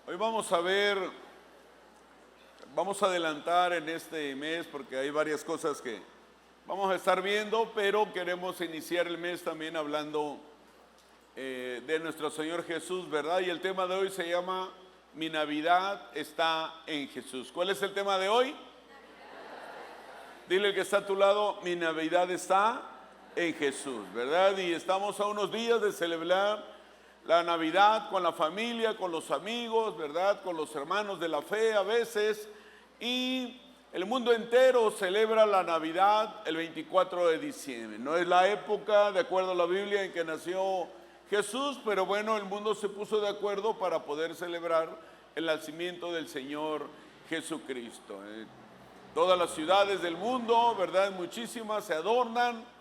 Hoy vamos a adelantar en este mes porque hay varias cosas que vamos a estar viendo, pero queremos iniciar el mes también hablando de nuestro Señor Jesús, ¿verdad? Y el tema de hoy se llama Mi Navidad está en Jesús. ¿Cuál es el tema de hoy? Dile al que está a tu lado, mi Navidad está en Jesús, ¿verdad? Y estamos a unos días de celebrar la Navidad con la familia, con los amigos, ¿verdad? Con los hermanos de la fe a veces. Y el mundo entero celebra la Navidad el 24 de diciembre. No es la época, de acuerdo a la Biblia, en que nació Jesús, pero bueno, el mundo se puso de acuerdo para poder celebrar el nacimiento del Señor Jesucristo. Todas las ciudades del mundo, ¿verdad? Muchísimas se adornan,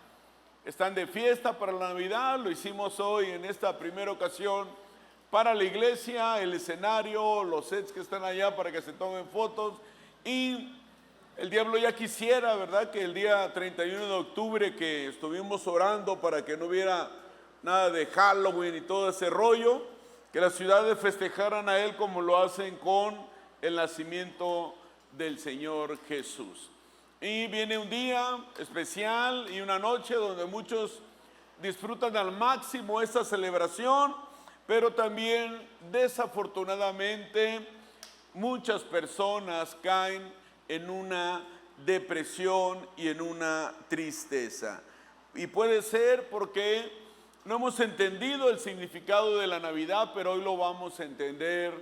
están de fiesta para la Navidad. Lo hicimos hoy en esta primera ocasión para la iglesia, el escenario, los sets que están allá para que se tomen fotos. Y el diablo ya quisiera, ¿verdad? Que el día 31 de octubre que estuvimos orando para que no hubiera nada de Halloween y todo ese rollo, que las ciudades festejaran a Él como lo hacen con el nacimiento del Señor Jesús. Y viene un día especial y una noche donde muchos disfrutan al máximo esta celebración, pero también desafortunadamente muchas personas caen en una depresión y en una tristeza. Y puede ser porque no hemos entendido el significado de la Navidad, pero hoy lo vamos a entender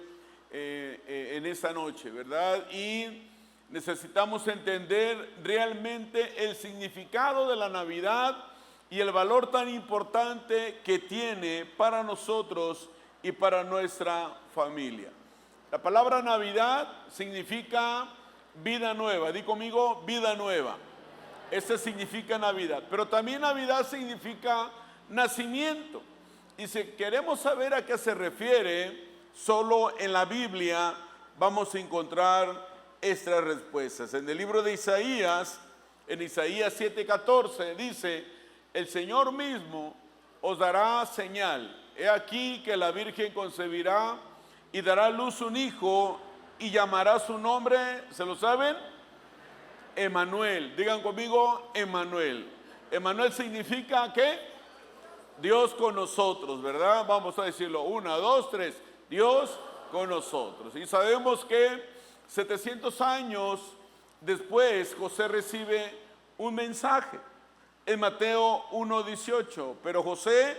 en esta noche, ¿verdad? Y necesitamos entender realmente el significado de la Navidad y el valor tan importante que tiene para nosotros y para nuestra familia. La palabra Navidad significa vida nueva. Di conmigo, vida nueva. Ese significa Navidad. Pero también Navidad significa nacimiento. Y si queremos saber a qué se refiere, solo en la Biblia vamos a encontrar estas respuestas. En el libro de Isaías, en Isaías 7:14, dice: el Señor mismo os dará señal. He aquí que la Virgen concebirá y dará a luz un hijo y llamará su nombre, ¿se lo saben? Emmanuel. Digan conmigo, Emmanuel. Emmanuel significa ¿qué? Dios con nosotros, ¿verdad? Vamos a decirlo, 1, 2, 3. Dios con nosotros. Y sabemos que 700 años después José recibe un mensaje en Mateo 1:18, pero José,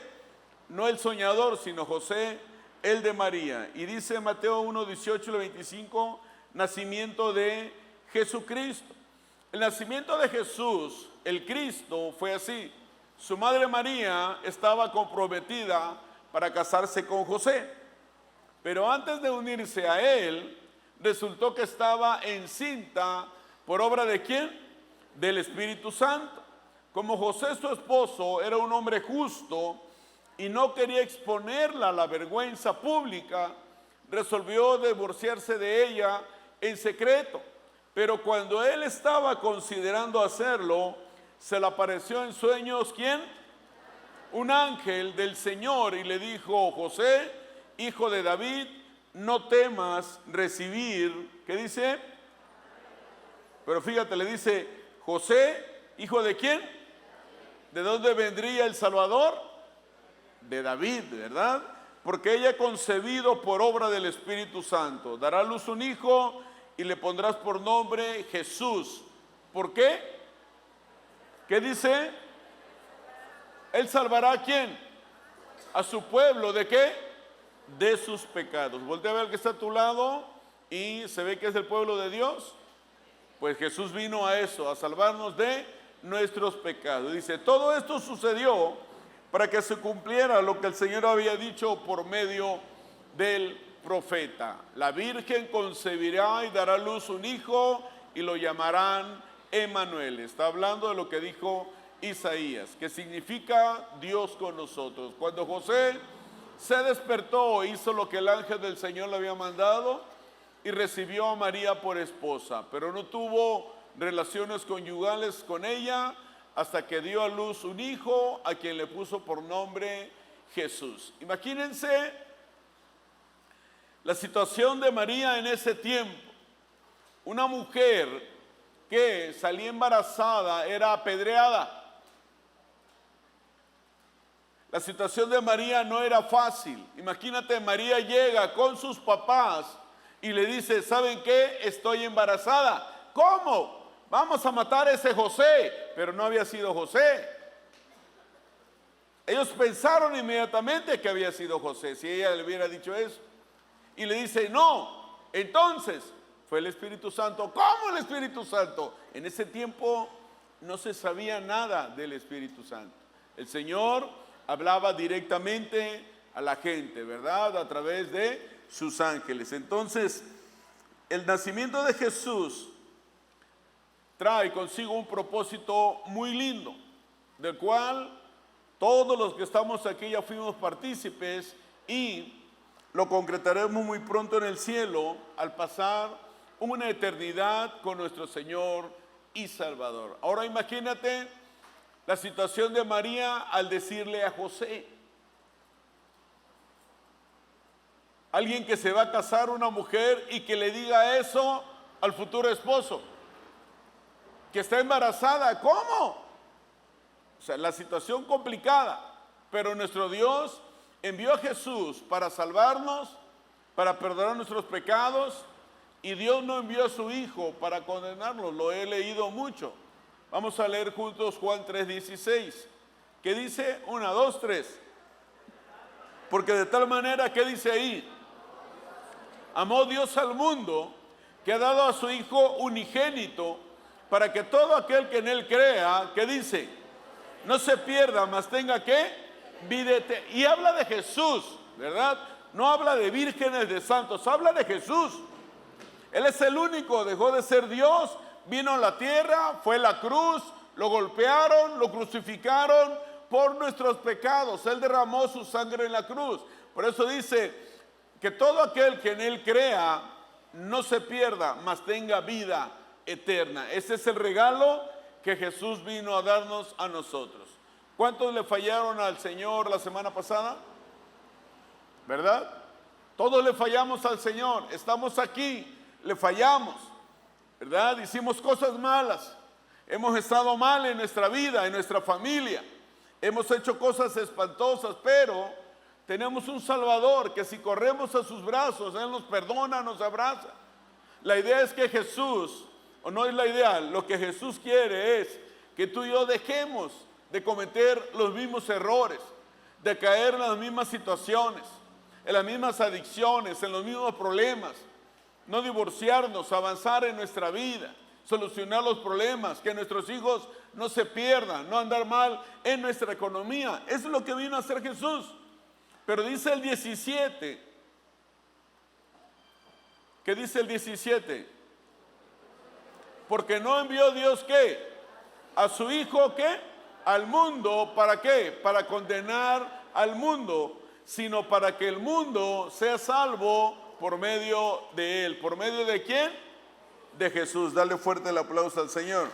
no el soñador, sino José, el de María. Y dice Mateo 1:18 y 25, nacimiento de Jesucristo. El nacimiento de Jesús, el Cristo, fue así. Su madre María estaba comprometida para casarse con José, pero antes de unirse a él, resultó que estaba encinta por obra ¿de quién? Del Espíritu Santo. Como José, su esposo, era un hombre justo y no quería exponerla a la vergüenza pública, resolvió divorciarse de ella en secreto. Pero cuando él estaba considerando hacerlo, se le apareció en sueños ¿quién? Un ángel del Señor y le dijo: José, hijo de David, no temas recibir, ¿qué dice? Pero fíjate, le dice: José, hijo de quién? ¿De dónde vendría el Salvador? De David, ¿verdad? Porque ella concebido por obra del Espíritu Santo. Dará a luz un hijo y le pondrás por nombre Jesús. ¿Por qué? ¿Qué dice? Él salvará ¿a quién? A su pueblo. ¿De qué? De sus pecados. Voltea a ver al que está a tu lado y se ve que es el pueblo de Dios. Pues Jesús vino a eso, a salvarnos de nuestros pecados. Dice, todo esto sucedió para que se cumpliera lo que el Señor había dicho por medio del profeta. La Virgen concebirá y dará a luz un hijo y lo llamarán Emmanuel. Está hablando de lo que dijo Isaías, que significa Dios con nosotros. Cuando José se despertó, hizo lo que el ángel del Señor le había mandado y recibió a María por esposa, pero no tuvo relaciones conyugales con ella hasta que dio a luz un hijo a quien le puso por nombre Jesús. Imagínense La situación de María en ese tiempo, una mujer que salía embarazada era apedreada. La situación de María no era fácil. Imagínate, María llega con sus papás y le dice, ¿saben qué? Estoy embarazada. ¿Cómo? Vamos a matar a ese José. Pero no había sido José. Ellos pensaron inmediatamente que había sido José, si ella le hubiera dicho eso. Y le dice, no. Entonces, fue el Espíritu Santo. ¿Cómo el Espíritu Santo? En ese tiempo no se sabía nada del Espíritu Santo. El Señor hablaba directamente a la gente, ¿verdad? A través de sus ángeles. Entonces, el nacimiento de Jesús trae consigo un propósito muy lindo, del cual todos los que estamos aquí ya fuimos partícipes y lo concretaremos muy pronto en el cielo al pasar una eternidad con nuestro Señor y Salvador. Ahora imagínate la situación de María al decirle a José, alguien que se va a casar, una mujer, y que le diga eso al futuro esposo, que está embarazada. ¿Cómo? O sea, la situación complicada, pero nuestro Dios envió a Jesús para salvarnos, para perdonar nuestros pecados, y Dios no envió a su Hijo para condenarnos. Lo he leído mucho. Vamos a leer juntos Juan 3:16, que dice 1, 2, 3. Porque de tal manera, ¿qué dice ahí? Amó Dios al mundo, que ha dado a su Hijo unigénito, para que todo aquel que en Él crea, ¿qué dice? No se pierda, mas tenga ¿qué? Vida eterna. Y habla de Jesús, ¿verdad? No habla de vírgenes, de santos, habla de Jesús. Él es el único, dejó de ser Dios, vino a la tierra, fue a la cruz, lo golpearon, lo crucificaron por nuestros pecados. Él derramó su sangre en la cruz. Por eso dice que todo aquel que en Él crea no se pierda, mas tenga vida eterna. Ese es el regalo que Jesús vino a darnos a nosotros. ¿Cuántos le fallaron al Señor la semana pasada? ¿Verdad? Todos le fallamos al Señor. Estamos aquí, le fallamos, ¿verdad? Hicimos cosas malas. Hemos estado mal en nuestra vida, en nuestra familia. Hemos hecho cosas espantosas, pero tenemos un Salvador que si corremos a sus brazos, Él nos perdona, nos abraza. La idea es que Jesús, o no es la idea, lo que Jesús quiere es que tú y yo dejemos de cometer los mismos errores, de caer en las mismas situaciones, en las mismas adicciones, en los mismos problemas. No divorciarnos, avanzar en nuestra vida, solucionar los problemas, que nuestros hijos no se pierdan, no andar mal en nuestra economía. Eso es lo que vino a hacer Jesús. Pero dice el 17, ¿qué dice el 17? Porque no envió Dios ¿qué? A su Hijo ¿qué? Al mundo, ¿para qué? Para condenar al mundo, sino para que el mundo sea salvo por medio de Él. ¿Por medio de quién? De Jesús. Dale fuerte el aplauso al Señor.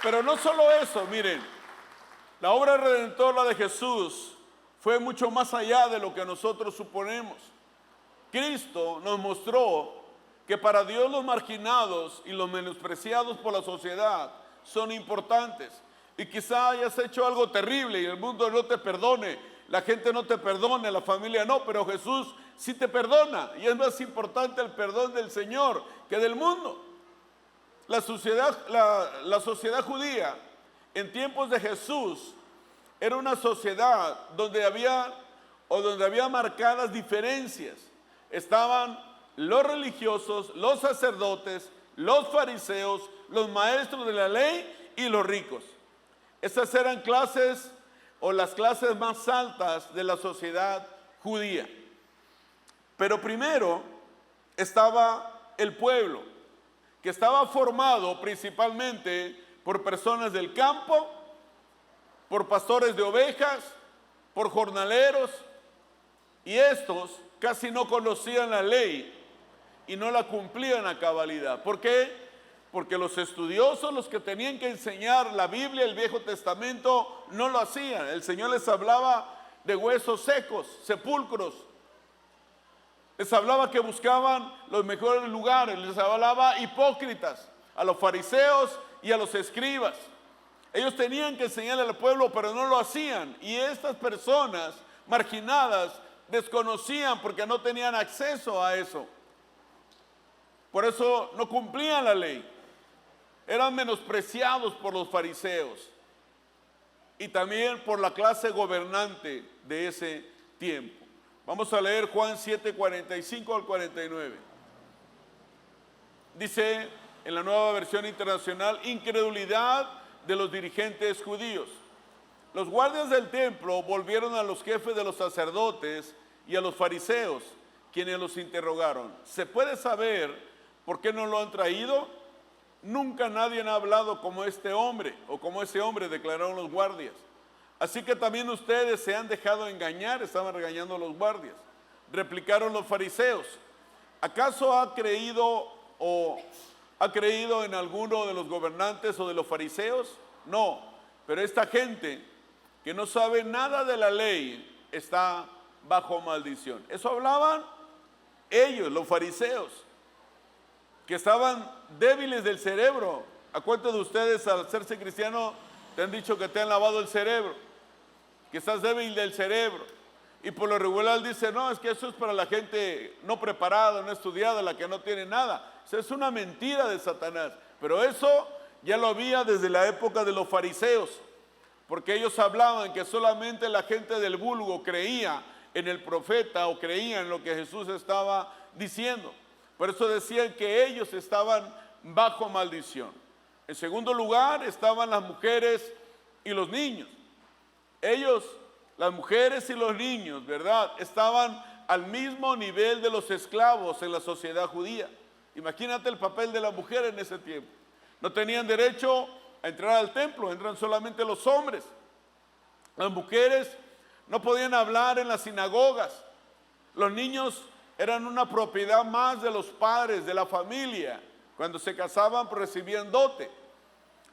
Pero no solo eso, miren, la obra redentora de Jesús fue mucho más allá de lo que nosotros suponemos. Cristo nos mostró que para Dios los marginados y los menospreciados por la sociedad son importantes. Y quizá hayas hecho algo terrible y el mundo no te perdone, la gente no te perdone, la familia no, pero Jesús sí te perdona. Y es más importante el perdón del Señor que del mundo. La sociedad judía en tiempos de Jesús era una sociedad donde había marcadas diferencias. Estaban los religiosos, los sacerdotes, los fariseos, los maestros de la ley y los ricos. Esas eran clases o las clases más altas de la sociedad judía. Pero primero estaba el pueblo, que estaba formado principalmente por personas del campo, por pastores de ovejas, por jornaleros, y estos casi no conocían la ley y no la cumplían a cabalidad. ¿Por qué? Porque los estudiosos, los que tenían que enseñar la Biblia, el Viejo Testamento, no lo hacían. El Señor les hablaba de huesos secos, sepulcros, Les hablaba que buscaban los mejores lugares, les hablaba hipócritas, a los fariseos y a los escribas. Ellos tenían que enseñarle al pueblo, pero no lo hacían. Y estas personas marginadas desconocían porque no tenían acceso a eso. Por eso no cumplían la ley. Eran menospreciados por los fariseos y también por la clase gobernante de ese tiempo. Vamos a leer Juan 7, 45 al 49. Dice en la Nueva Versión Internacional: incredulidad de los dirigentes judíos. Los guardias del templo volvieron a los jefes de los sacerdotes y a los fariseos, quienes los interrogaron: ¿se puede saber por qué no lo han traído? Nunca nadie ha hablado como este hombre, o como ese hombre, declararon los guardias. Así que también ustedes se han dejado engañar, estaban regañando a los guardias. Replicaron los fariseos: ¿acaso ha creído en alguno de los gobernantes o de los fariseos? No, pero esta gente que no sabe nada de la ley está bajo maldición. Eso hablaban ellos, los fariseos, que estaban débiles del cerebro. ¿A cuántos de ustedes al hacerse cristiano te han dicho que te han lavado el cerebro? Que estás débil del cerebro. Y por lo regular dice: no, es que eso es para la gente no preparada, no estudiada, la que no tiene nada. Eso es una mentira de Satanás. Pero eso ya lo había desde la época de los fariseos, porque ellos hablaban que solamente la gente del vulgo creía en el profeta o creía en lo que Jesús estaba diciendo. Por eso decían que ellos estaban bajo maldición. En segundo lugar estaban las mujeres y los niños. Ellos, las mujeres y los niños, ¿verdad?, estaban al mismo nivel de los esclavos en la sociedad judía. Imagínate el papel de la mujer en ese tiempo. No tenían derecho a entrar al templo, entran solamente los hombres. Las mujeres no podían hablar en las sinagogas. Los niños eran una propiedad más de los padres, de la familia. Cuando se casaban, pues recibían dote.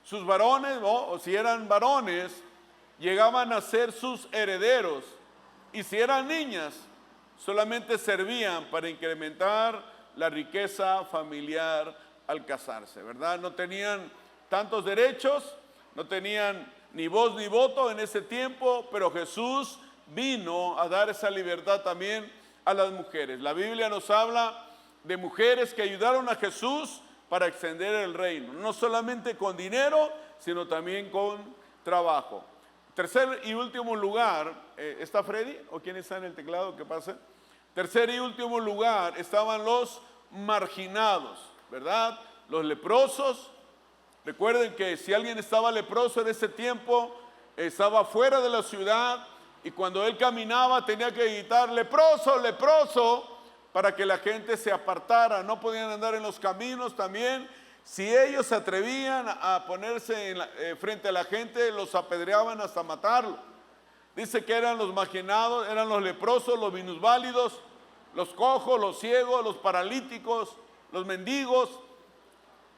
Sus varones, o si eran varones, llegaban a ser sus herederos. Y si eran niñas, solamente servían para incrementar la riqueza familiar al casarse, ¿verdad? No tenían tantos derechos, no tenían ni voz ni voto en ese tiempo, pero Jesús vino a dar esa libertad también a las mujeres. La Biblia nos habla de mujeres que ayudaron a Jesús para extender el reino, no solamente con dinero, sino también con trabajo. Tercer y último lugar, ¿está Freddy? ¿O quién está en el teclado? ¿Qué pasa? Tercer y último lugar estaban los marginados, ¿verdad? Los leprosos. Recuerden que si alguien estaba leproso en ese tiempo, estaba fuera de la ciudad, y cuando él caminaba tenía que gritar: leproso, leproso, para que la gente se apartara. No podían andar en los caminos también. Si ellos se atrevían a ponerse frente a la gente, los apedreaban hasta matarlo. Dice que eran los marginados, eran los leprosos, los minusválidos, los cojos, los ciegos, los paralíticos, los mendigos,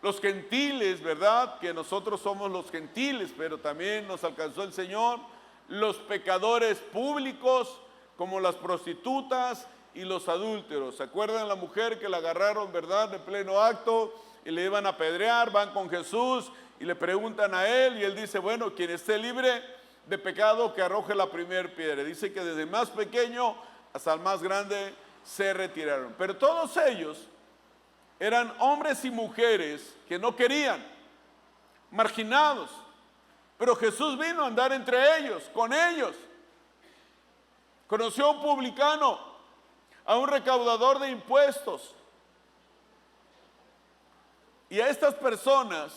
los gentiles, ¿verdad? Que nosotros somos los gentiles, pero también nos alcanzó el Señor. Los pecadores públicos, como las prostitutas y los adúlteros. ¿Se acuerdan la mujer que la agarraron, verdad, de pleno acto y le iban a apedrear? Van con Jesús y le preguntan a él, y él dice: bueno, quien esté libre de pecado, que arroje la primera piedra. Dice que desde el más pequeño hasta el más grande se retiraron. Pero todos ellos eran hombres y mujeres que no querían, marginados. Pero Jesús vino a andar entre ellos, con ellos. Conoció a un publicano, a un recaudador de impuestos. Y a estas personas,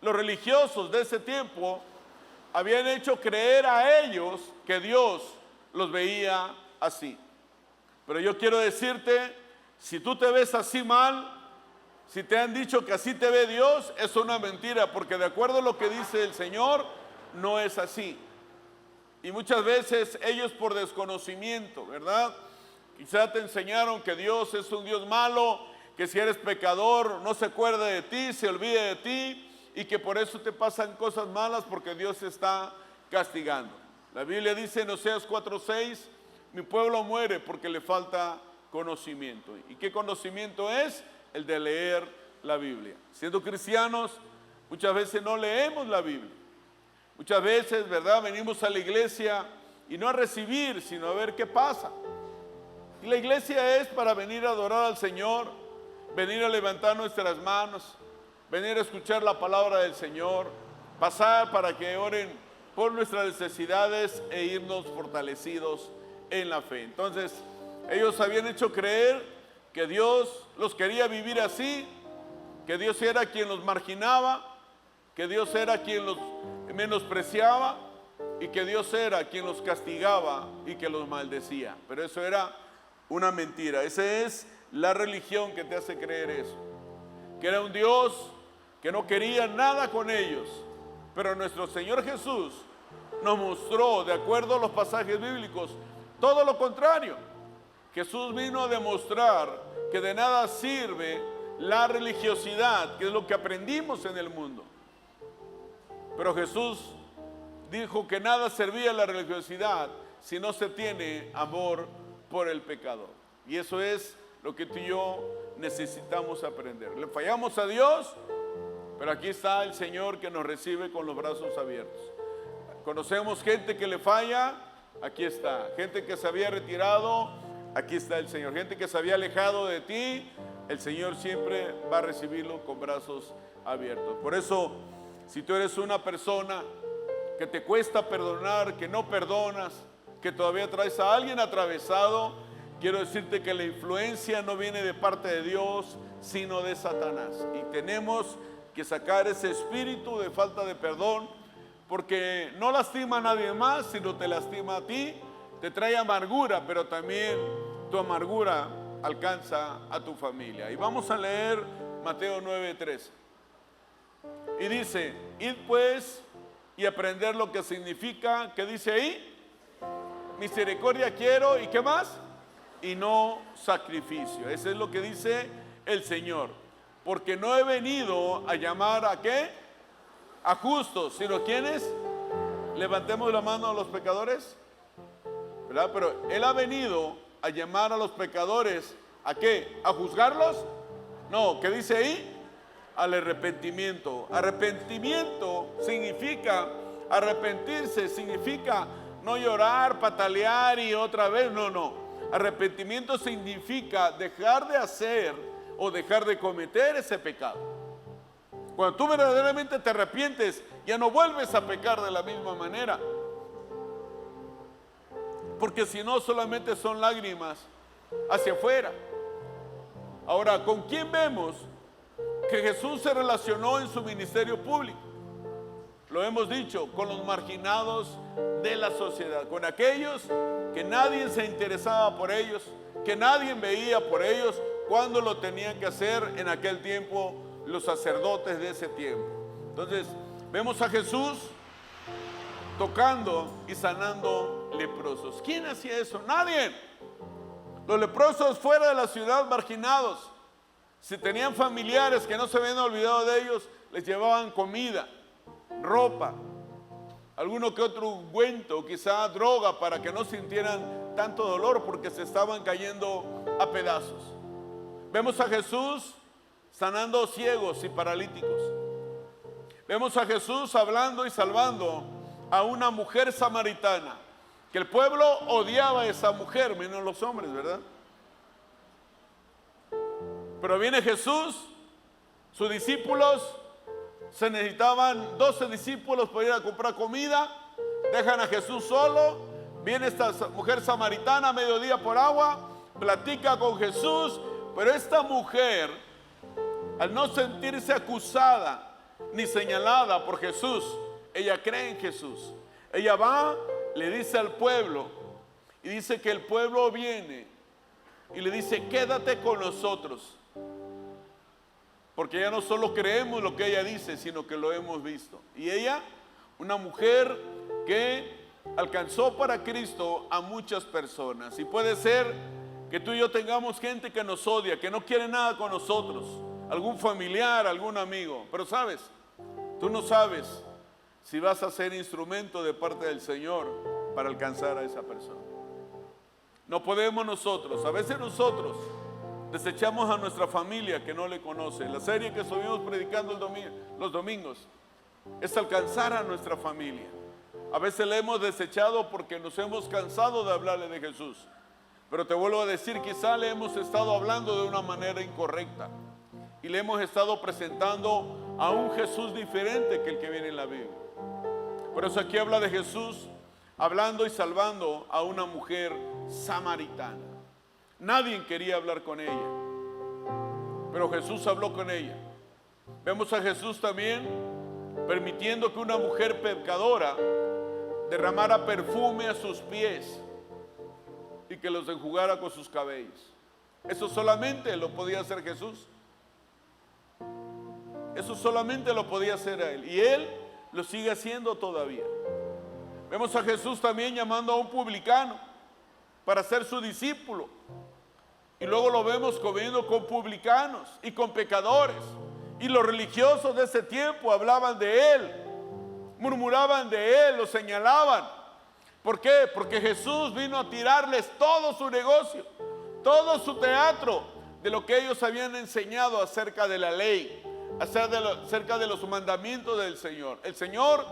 los religiosos de ese tiempo, habían hecho creer a ellos que Dios los veía así. Pero yo quiero decirte, si tú te ves así mal, si te han dicho que así te ve Dios, es una mentira, porque de acuerdo a lo que dice el Señor, no es así. Y muchas veces ellos, por desconocimiento, ¿verdad?, quizá te enseñaron que Dios es un Dios malo, que si eres pecador no se acuerda de ti, se olvida de ti, y que por eso te pasan cosas malas, porque Dios te está castigando. La Biblia dice en Oseas 4:6: mi pueblo muere porque le falta conocimiento. ¿Y qué conocimiento es? El de leer la Biblia. Siendo cristianos, muchas veces no leemos la Biblia. Muchas veces, ¿verdad?, venimos a la iglesia y no a recibir, sino a ver qué pasa. Y la iglesia es para venir a adorar al Señor, venir a levantar nuestras manos, venir a escuchar la palabra del Señor, pasar para que oren por nuestras necesidades e irnos fortalecidos en la fe. Entonces, ellos habían hecho creer que Dios los quería vivir así, que Dios era quien los marginaba, que Dios era quien los menospreciaba y que Dios era quien los castigaba y que los maldecía. Pero eso era una mentira. Esa es la religión que te hace creer eso. Que era un Dios que no quería nada con ellos. Pero nuestro Señor Jesús nos mostró, de acuerdo a los pasajes bíblicos, todo lo contrario. Jesús vino a demostrar que de nada sirve la religiosidad, que es lo que aprendimos en el mundo. Pero Jesús dijo que nada servía la religiosidad si no se tiene amor por el pecador. Y eso es lo que tú y yo necesitamos aprender. Le fallamos a Dios, pero aquí está el Señor que nos recibe con los brazos abiertos. Conocemos gente que le falla, aquí está. Gente que se había retirado, aquí está el Señor. Gente que se había alejado de ti, el Señor siempre va a recibirlo con brazos abiertos. Por eso, si tú eres una persona que te cuesta perdonar, que no perdonas, que todavía traes a alguien atravesado, quiero decirte que la influencia no viene de parte de Dios, sino de Satanás. Y tenemos que sacar ese espíritu de falta de perdón, porque no lastima a nadie más, sino te lastima a ti, te trae amargura, pero también tu amargura alcanza a tu familia. Y vamos a leer Mateo 9:13. Y dice, id pues y aprender lo que significa, ¿qué dice ahí? Misericordia quiero, ¿y qué más? Y no sacrificio. Eso es lo que dice el Señor. Porque no he venido a llamar ¿a qué? A justos, sino ¿quiénes? Levantemos la mano a los pecadores, ¿verdad? Pero Él ha venido a llamar a los pecadores, ¿a qué? ¿A juzgarlos? No, ¿qué dice ahí? Al arrepentimiento. Arrepentimiento significa, arrepentirse significa no llorar, patalear y otra vez, no. Arrepentimiento significa dejar de hacer o dejar de cometer ese pecado. Cuando tú verdaderamente te arrepientes, ya no vuelves a pecar de la misma manera. Porque si no, solamente son lágrimas hacia afuera. Ahora, ¿con quién vemos que Jesús se relacionó en su ministerio público? Lo hemos dicho, con los marginados de la sociedad, con aquellos que nadie se interesaba por ellos, que nadie veía por ellos, cuando lo tenían que hacer en aquel tiempo los sacerdotes de ese tiempo. Entonces, vemos a Jesús tocando y sanando leprosos. ¿Quién hacía eso? Nadie. Los leprosos fuera de la ciudad, marginados. Si tenían familiares que no se habían olvidado de ellos, les llevaban comida, ropa, alguno que otro ungüento, quizá droga, para que no sintieran tanto dolor porque se estaban cayendo a pedazos. Vemos a Jesús sanando ciegos y paralíticos. Vemos a Jesús hablando y salvando a una mujer samaritana, que el pueblo odiaba a esa mujer, menos los hombres, ¿verdad? Pero viene Jesús, sus discípulos, se necesitaban 12 discípulos para ir a comprar comida, dejan a Jesús solo, viene esta mujer samaritana a mediodía por agua, platica con Jesús, pero esta mujer, al no sentirse acusada ni señalada por Jesús, ella cree en Jesús. Ella va, le dice al pueblo, y dice que el pueblo viene y le dice, quédate con nosotros. Porque ya no solo creemos lo que ella dice, sino que lo hemos visto. Y ella, una mujer que alcanzó para Cristo a muchas personas. Y puede ser que tú y yo tengamos gente que nos odia, que no quiere nada con nosotros, algún familiar, algún amigo. Pero sabes, tú no sabes si vas a ser instrumento de parte del Señor para alcanzar a esa persona. No podemos nosotros, a veces nosotros desechamos a nuestra familia que no le conoce. La serie que estuvimos predicando los domingos es alcanzar a nuestra familia. A veces le hemos desechado porque nos hemos cansado de hablarle de Jesús. Pero te vuelvo a decir, quizá le hemos estado hablando de una manera incorrecta y le hemos estado presentando a un Jesús diferente que el que viene en la Biblia. Por eso aquí habla de Jesús hablando y salvando a una mujer samaritana. Nadie quería hablar con ella, pero Jesús habló con ella. Vemos a Jesús también permitiendo que una mujer pecadora derramara perfume a sus pies y que los enjugara con sus cabellos. Eso solamente lo podía hacer Jesús. Eso solamente lo podía hacer a Él. Y Él lo sigue haciendo todavía. Vemos a Jesús también llamando a un publicano para ser su discípulo. Y luego lo vemos comiendo con publicanos y con pecadores. Y los religiosos de ese tiempo hablaban de Él, murmuraban de Él, lo señalaban. ¿Por qué? Porque Jesús vino a tirarles todo su negocio, todo su teatro de lo que ellos habían enseñado acerca de la ley, acerca de los mandamientos del Señor. El Señor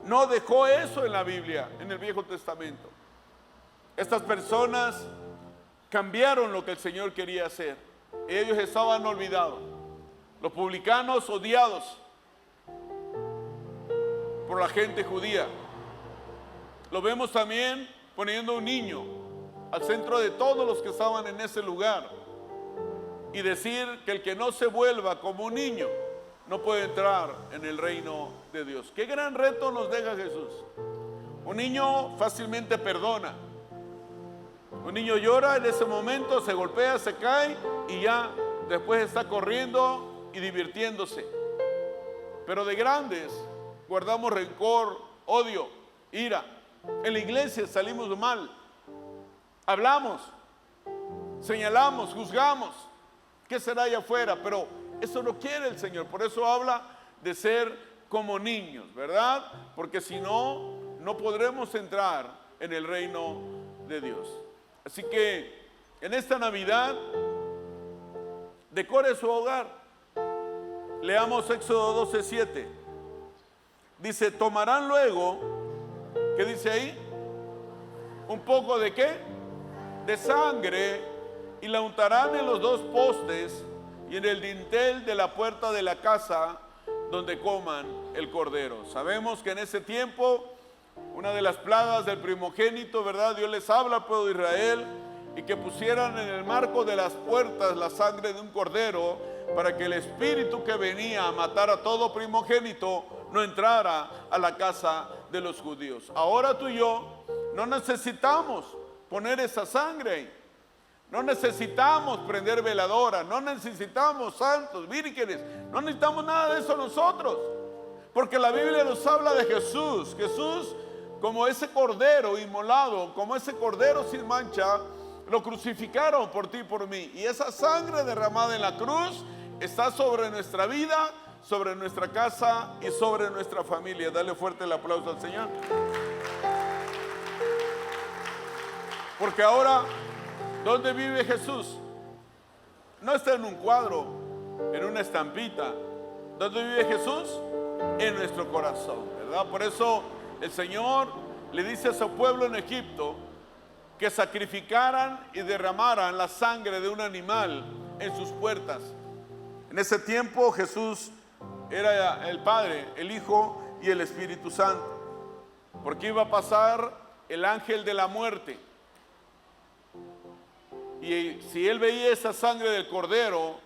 no dejó eso en la Biblia, en el Viejo Testamento. Estas personas cambiaron lo que el Señor quería hacer. Ellos estaban olvidados. Los publicanos odiados por la gente judía. Lo vemos también poniendo un niño al centro de todos los que estaban en ese lugar y decir que el que no se vuelva como un niño no puede entrar en el reino de Dios. Qué gran reto nos deja Jesús. Un niño fácilmente perdona. Un niño llora en ese momento, se golpea, se cae y ya después está corriendo y divirtiéndose. Pero de grandes guardamos rencor, odio, ira. En la iglesia salimos mal, hablamos, señalamos, juzgamos. ¿Qué será allá afuera? Pero eso no quiere el Señor. Por eso habla de ser como niños, ¿verdad? Porque si no, no podremos entrar en el reino de Dios. Así que en esta Navidad, decore su hogar. Leamos Éxodo 12:7. Dice, tomarán luego, ¿qué dice ahí? Un poco de ¿qué? De sangre, y la untarán en los dos postes y en el dintel de la puerta de la casa donde coman el cordero. Sabemos que en ese tiempo, una de las plagas del primogénito, ¿verdad? Dios les habla al pueblo de Israel y que pusieran en el marco de las puertas la sangre de un cordero para que el espíritu que venía a matar a todo primogénito no entrara a la casa de los judíos. Ahora tú y yo no necesitamos poner esa sangre, no necesitamos prender veladora, no necesitamos santos, vírgenes, no necesitamos nada de eso nosotros, porque la Biblia nos habla de Jesús. Jesús como ese cordero inmolado, como ese cordero sin mancha, lo crucificaron por ti y por mí, y esa sangre derramada en la cruz está sobre nuestra vida, sobre nuestra casa y sobre nuestra familia. Dale fuerte el aplauso al Señor. Porque ahora, ¿dónde vive Jesús? No está en un cuadro, en una estampita. ¿Dónde vive Jesús? En nuestro corazón, ¿verdad? Por eso el Señor le dice a su pueblo en Egipto que sacrificaran y derramaran la sangre de un animal en sus puertas. En ese tiempo Jesús era el Padre, el Hijo y el Espíritu Santo, porque iba a pasar el ángel de la muerte, y si él veía esa sangre del cordero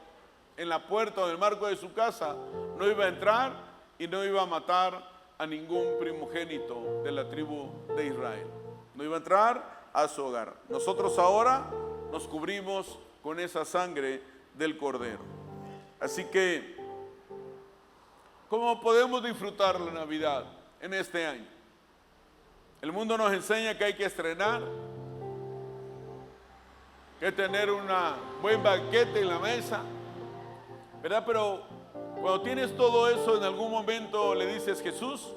en la puerta o en el marco de su casa, no iba a entrar y no iba a matar a ningún primogénito de la tribu de Israel. No iba a entrar a su hogar. Nosotros ahora nos cubrimos con esa sangre del cordero. Así que, ¿cómo podemos disfrutar la Navidad en este año? El mundo nos enseña que hay que estrenar, que tener un buen banquete en la mesa, ¿verdad? Pero cuando tienes todo eso, en algún momento le dices, Jesús,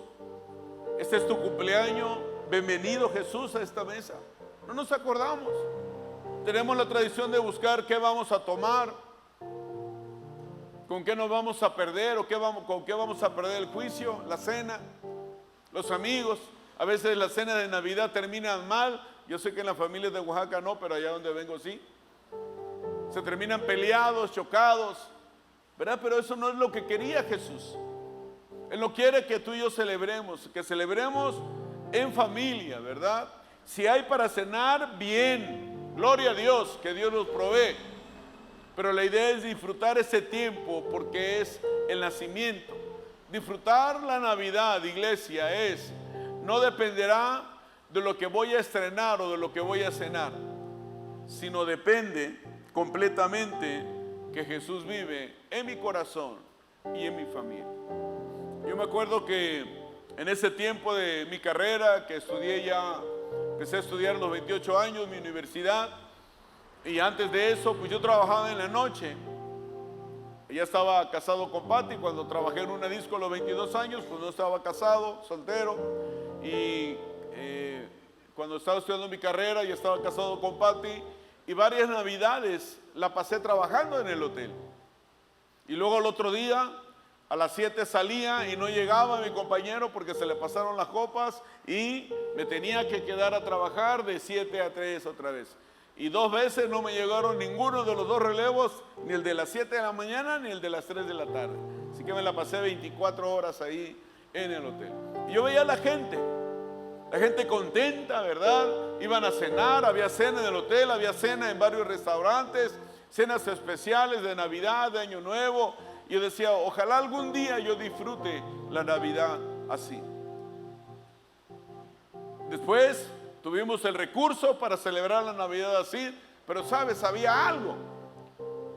este es tu cumpleaños, bienvenido Jesús a esta mesa. No nos acordamos. Tenemos la tradición de buscar qué vamos a tomar, con qué nos vamos a perder o con qué vamos a perder el juicio, la cena, los amigos. A veces la cena de Navidad termina mal. Yo sé que en las familias de Oaxaca no, pero allá donde vengo sí. Se terminan peleados, chocados, ¿verdad? Pero eso no es lo que quería Jesús. Él no quiere que tú y yo celebremos, que celebremos en familia, ¿verdad? Si hay para cenar, bien, gloria a Dios, que Dios nos provee. Pero la idea es disfrutar ese tiempo porque es el nacimiento. Disfrutar la Navidad, iglesia, no dependerá de lo que voy a estrenar o de lo que voy a cenar, sino depende completamente que Jesús vive en mi corazón y en mi familia. Yo me acuerdo que en ese tiempo de mi carrera, que empecé a estudiar a los 28 años, mi universidad, y antes de eso, pues yo trabajaba en la noche. Ya estaba casado con Pati. Cuando trabajé en una disco a los 22 años, pues no estaba casado, soltero. Y cuando estaba estudiando mi carrera, ya estaba casado con Pati. Y varias navidades la pasé trabajando en el hotel. Y luego el otro día, a las 7 salía y no llegaba mi compañero porque se le pasaron las copas y me tenía que quedar a trabajar de 7 a 3 otra vez. Y 2 veces no me llegaron ninguno de los 2 relevos, ni el de las 7 de la mañana ni el de las 3 de la tarde. Así que me la pasé 24 horas ahí en el hotel. Y yo veía a la gente contenta, ¿verdad? Iban a cenar, había cena en el hotel, había cena en varios restaurantes, cenas especiales de Navidad, de Año Nuevo. Y yo decía, ojalá algún día yo disfrute la Navidad así. Después tuvimos el recurso para celebrar la Navidad así, pero sabes, había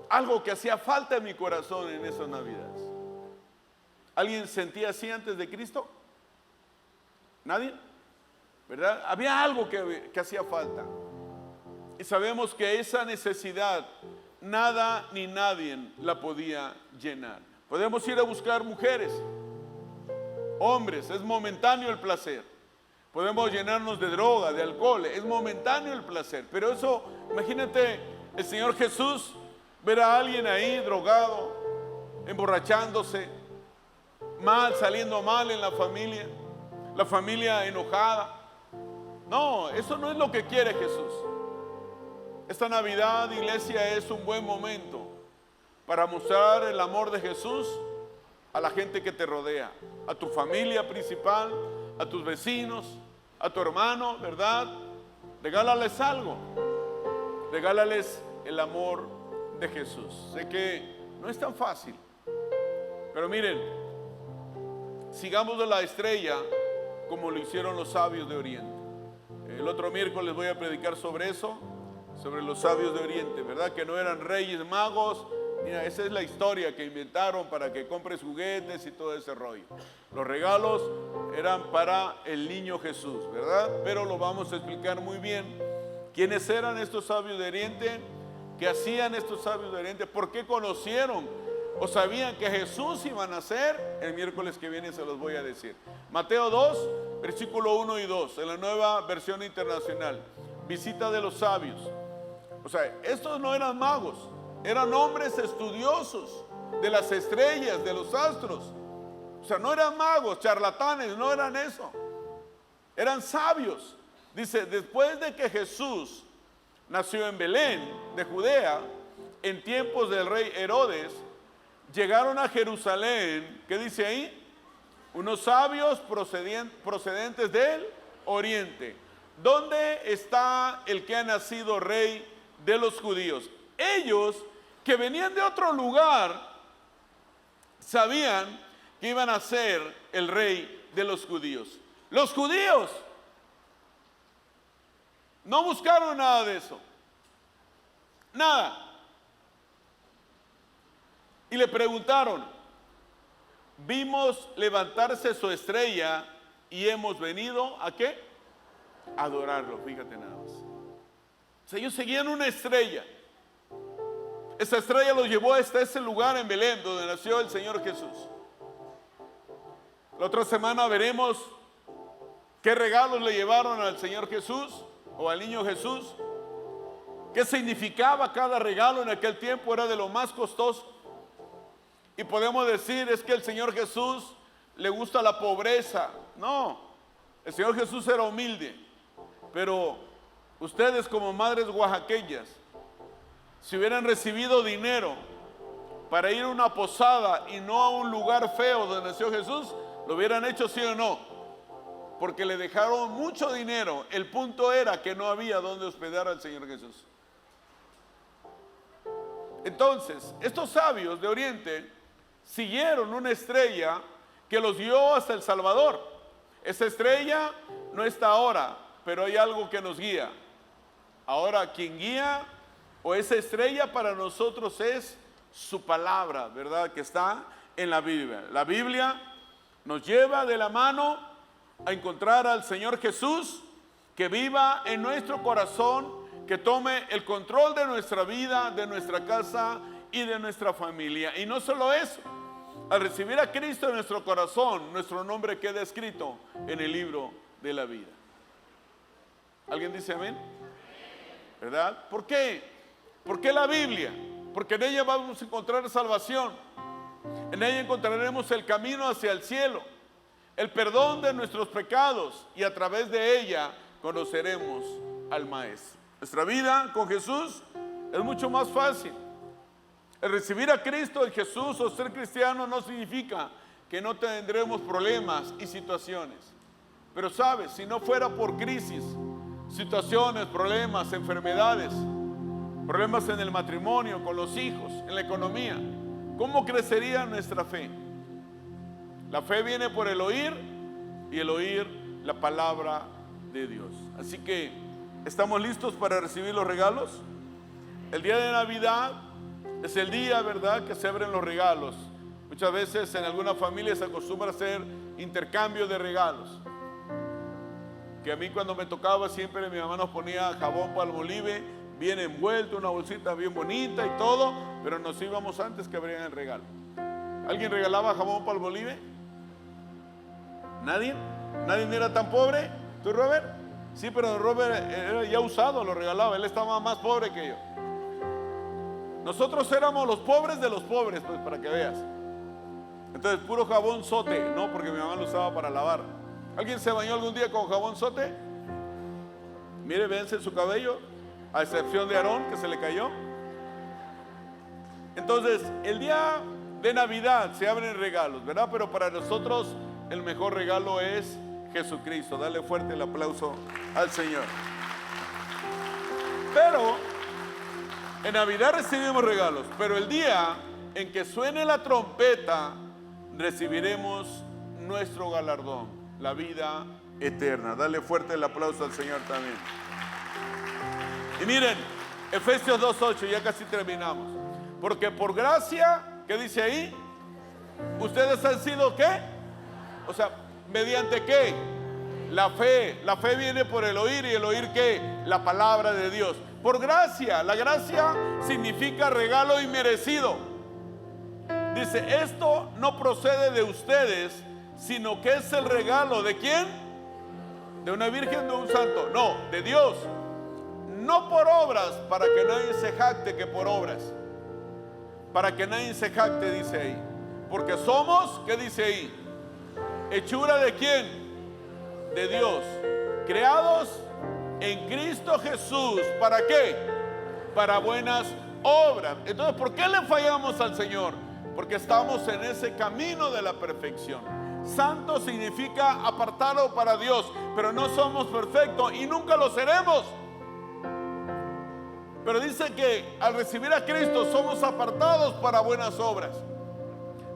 algo que hacía falta en mi corazón en esas Navidades. ¿Alguien sentía así antes de Cristo? ¿Nadie? ¿Verdad? Había algo que hacía falta. Y sabemos que esa necesidad nada ni nadie la podía llenar. Podemos ir a buscar mujeres, hombres, es momentáneo el placer. Podemos llenarnos de droga, de alcohol, es momentáneo el placer. Pero eso, imagínate el Señor Jesús, ver a alguien ahí drogado, emborrachándose, saliendo mal en la familia enojada. No, eso no es lo que quiere Jesús. Esta Navidad, iglesia, es un buen momento para mostrar el amor de Jesús a la gente que te rodea, a tu familia principal, a tus vecinos, a tu hermano, ¿verdad? Regálales algo, regálales el amor de Jesús. Sé que no es tan fácil, pero miren, sigamos de la estrella como lo hicieron los sabios de Oriente. El otro miércoles voy a predicar sobre eso, sobre los sabios de Oriente, ¿verdad? Que no eran reyes magos. Mira, esa es la historia que inventaron para que compres juguetes y todo ese rollo. Los regalos eran para el niño Jesús, ¿verdad? Pero lo vamos a explicar muy bien. ¿Quiénes eran estos sabios de Oriente? ¿Qué hacían estos sabios de Oriente? ¿Por qué conocieron o sabían que Jesús iba a nacer? El miércoles que viene se los voy a decir. Mateo 2, versículo 1 y 2, en la Nueva Versión Internacional. Visita de los sabios. O sea, estos no eran magos, eran hombres estudiosos de las estrellas, de los astros. O sea, no eran magos, charlatanes, no eran eso. Eran sabios. Dice, después de que Jesús nació en Belén, de Judea, en tiempos del rey Herodes, llegaron a Jerusalén, ¿qué dice ahí? Unos sabios procedentes del oriente. ¿Dónde está el que ha nacido rey de los judíos? Ellos, que venían de otro lugar, sabían que iban a ser el rey de los judíos. Los judíos no buscaron nada de eso, nada. Y le preguntaron, vimos levantarse su estrella y hemos venido ¿a qué? A adorarlo, fíjate nada más. O sea, ellos seguían una estrella. Esa estrella los llevó hasta ese lugar en Belén, donde nació el Señor Jesús. La otra semana veremos qué regalos le llevaron al Señor Jesús o al niño Jesús. ¿Qué significaba cada regalo en aquel tiempo? Era de lo más costoso. Y podemos decir, es que el Señor Jesús le gusta la pobreza. No, el Señor Jesús era humilde. Pero ustedes como madres oaxaqueñas, si hubieran recibido dinero para ir a una posada y no a un lugar feo donde nació Jesús, ¿lo hubieran hecho, sí o no? Porque le dejaron mucho dinero. El punto era que no había donde hospedar al Señor Jesús. Entonces, estos sabios de Oriente siguieron una estrella que los guió hasta El Salvador. Esa estrella no está ahora, pero hay algo que nos guía. Ahora, quien guía o esa estrella para nosotros es su palabra, ¿verdad? Que está en la Biblia. La Biblia nos lleva de la mano a encontrar al Señor Jesús, que viva en nuestro corazón, que tome el control de nuestra vida, de nuestra casa y de nuestra familia. Y no solo eso, al recibir a Cristo en nuestro corazón, nuestro nombre queda escrito en el libro de la vida. ¿Alguien dice amén? ¿Verdad? ¿Por qué? ¿Por qué la Biblia? Porque en ella vamos a encontrar salvación. En ella encontraremos el camino hacia el cielo, el perdón de nuestros pecados, y a través de ella conoceremos al Maestro. Nuestra vida con Jesús es mucho más fácil. El recibir a Cristo en Jesús o ser cristiano no significa que no tendremos problemas y situaciones. Pero sabes, si no fuera por crisis, situaciones, problemas, enfermedades, problemas en el matrimonio, con los hijos, en la economía, ¿cómo crecería nuestra fe? La fe viene por el oír, y el oír la palabra de Dios. Así que, ¿estamos listos para recibir los regalos? El día de Navidad es el día, ¿verdad?, que se abren los regalos. Muchas veces en alguna familia se acostumbra a hacer intercambio de regalos. Que a mí cuando me tocaba siempre mi mamá nos ponía jabón Palmolive, bien envuelto, una bolsita bien bonita y todo, pero nos íbamos antes que abrieran el regalo. ¿Alguien regalaba jabón Palmolive? ¿Nadie? ¿Nadie era tan pobre? ¿Tú, Robert? Sí, pero Robert era ya usado, lo regalaba, él estaba más pobre que yo. Nosotros éramos los pobres de los pobres, pues, para que veas. Entonces, puro jabón Sote, no, porque mi mamá lo usaba para lavar. ¿Alguien se bañó algún día con jabón Sote? Mire, véanse su cabello, a excepción de Aarón, que se le cayó. Entonces, el día de Navidad se abren regalos, ¿verdad? Pero para nosotros el mejor regalo es Jesucristo. Dale fuerte el aplauso al Señor. Pero en Navidad recibimos regalos, pero el día en que suene la trompeta recibiremos nuestro galardón, la vida eterna. Dale fuerte el aplauso al Señor también. Y miren, Efesios 2:8, ya casi terminamos. Porque por gracia, ¿qué dice ahí? Ustedes han sido ¿qué? O sea, ¿mediante qué? La fe. La fe viene por el oír, y el oír ¿qué? La palabra de Dios. Por gracia. La gracia significa regalo inmerecido. Dice, esto no procede de ustedes, sino que es el regalo ¿de quién? ¿De una virgen, de un santo? No, de Dios. No por obras, para que nadie se jacte que por obras. Para que nadie se jacte, dice ahí. Porque somos, ¿qué dice ahí? ¿Hechura de quién? De Dios. Creados en Cristo Jesús. ¿Para qué? Para buenas obras. Entonces, ¿por qué le fallamos al Señor? Porque estamos en ese camino de la perfección. Santo significa apartado para Dios, pero no somos perfectos y nunca lo seremos. Pero dice que al recibir a Cristo somos apartados para buenas obras,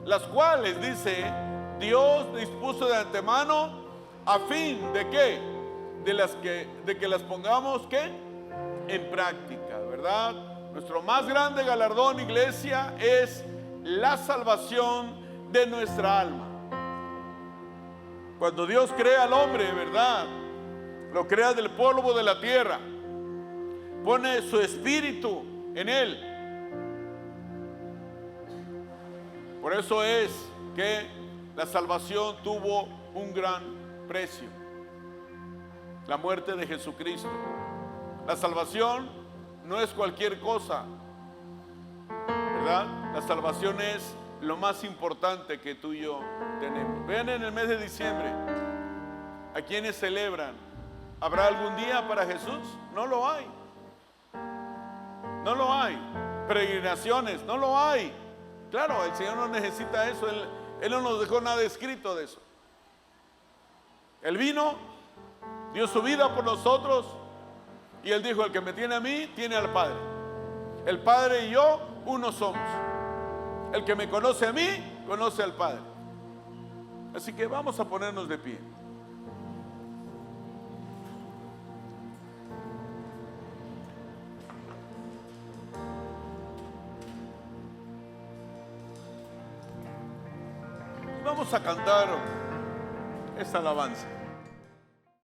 las cuales, dice, Dios dispuso de antemano a fin de ¿qué? De que las pongamos ¿qué? En práctica, ¿verdad? Nuestro más grande galardón, iglesia, es la salvación de nuestra alma. Cuando Dios crea al hombre, ¿verdad? Lo crea del polvo de la tierra, pone su espíritu en él. Por eso es que la salvación tuvo un gran precio: la muerte de Jesucristo. La salvación no es cualquier cosa, ¿verdad? La salvación es lo más importante que tú y yo tenemos. Vean en el mes de diciembre, ¿a quienes celebran? ¿Habrá algún día para Jesús? No lo hay. No lo hay. Peregrinaciones, no lo hay. Claro, el Señor no necesita eso. Él no nos dejó nada escrito de eso. Él vino, dio su vida por nosotros y Él dijo: el que me tiene a mí, tiene al Padre. El Padre y yo, uno somos. El que me conoce a mí, conoce al Padre. Así que vamos a ponernos de pie. Vamos a cantar esta alabanza.